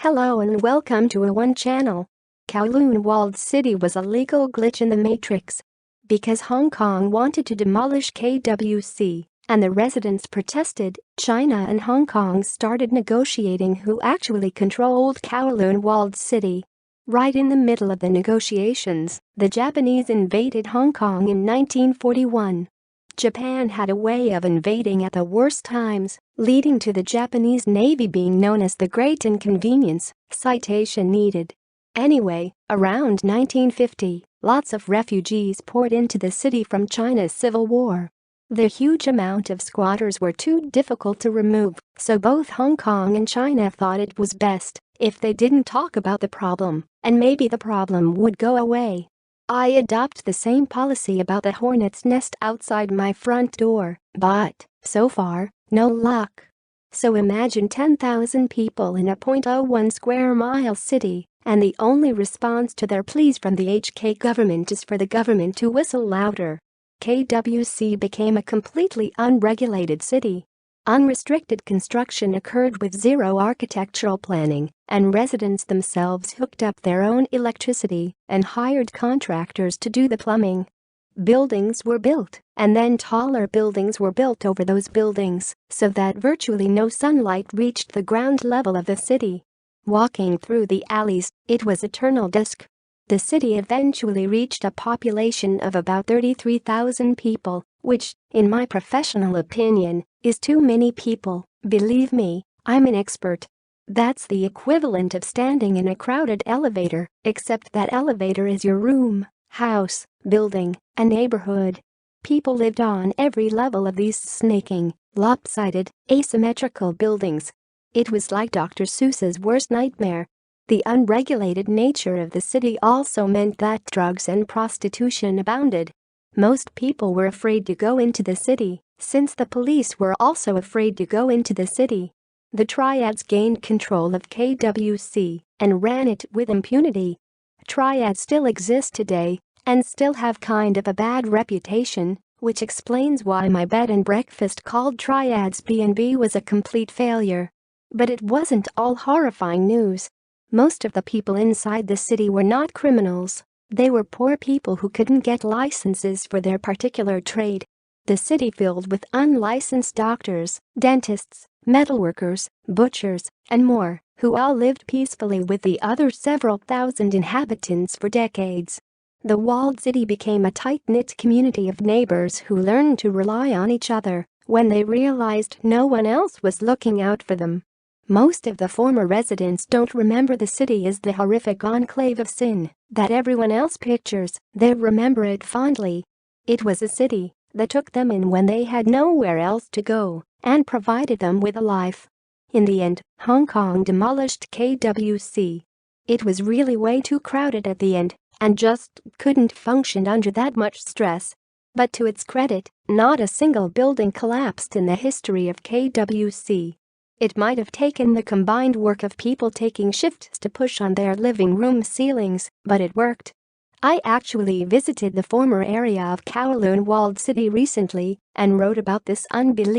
Hello and welcome to A1 channel. Kowloon Walled City was a legal glitch in the matrix. Because Hong Kong wanted to demolish KWC and the residents protested, China and Hong Kong started negotiating who actually controlled Kowloon Walled City. Right in the middle of the negotiations, the Japanese invaded Hong Kong in 1941. Japan had a way of invading at the worst times, leading to the Japanese Navy being known as the Great Inconvenience, citation needed. Anyway, around 1950, lots of refugees poured into the city from China's civil war. The huge amount of squatters were too difficult to remove, so both Hong Kong and China thought it was best if they didn't talk about the problem, and maybe the problem would go away. I adopt the same policy about the hornet's nest outside my front door, but, so far, no luck. So imagine 10,000 people in a 0.01 square mile city, and the only response to their pleas from the HK government is for the government to whistle louder. KWC became a completely unregulated city. Unrestricted construction occurred with zero architectural planning, and residents themselves hooked up their own electricity and hired contractors to do the plumbing. Buildings were built, and then taller buildings were built over those buildings, so that virtually no sunlight reached the ground level of the city. Walking through the alleys, it was eternal dusk. The city eventually reached a population of about 33,000 people, which, in my professional opinion, is too many people. Believe me, I'm an expert. That's the equivalent of standing in a crowded elevator, except that elevator is your room, house, building, a neighborhood. People lived on every level of these snaking, lopsided, asymmetrical buildings. It was like Dr. Seuss's worst nightmare. The unregulated nature of the city also meant that drugs and prostitution abounded. Most people were afraid to go into the city, since the police were also afraid to go into the city. The triads gained control of KWC and ran it with impunity. Triads still exist today and still have kind of a bad reputation, which explains why my bed and breakfast called Triads B&B was a complete failure. But it wasn't all horrifying news. Most of the people inside the city were not criminals. They were poor people who couldn't get licenses for their particular trade. The city filled with unlicensed doctors, dentists, metalworkers, butchers, and more, who all lived peacefully with the other several thousand inhabitants for decades. The walled city became a tight-knit community of neighbors who learned to rely on each other when they realized no one else was looking out for them. Most of the former residents don't remember the city as the horrific enclave of sin that everyone else pictures. They remember it fondly. It was a city that took them in when they had nowhere else to go and provided them with a life. In the end, Hong Kong demolished KWC. It was really way too crowded at the end and just couldn't function under that much stress. But to its credit, not a single building collapsed in the history of KWC. It might have taken the combined work of people taking shifts to push on their living room ceilings, but it worked. I actually visited the former area of Kowloon Walled City recently and wrote about this unbelievable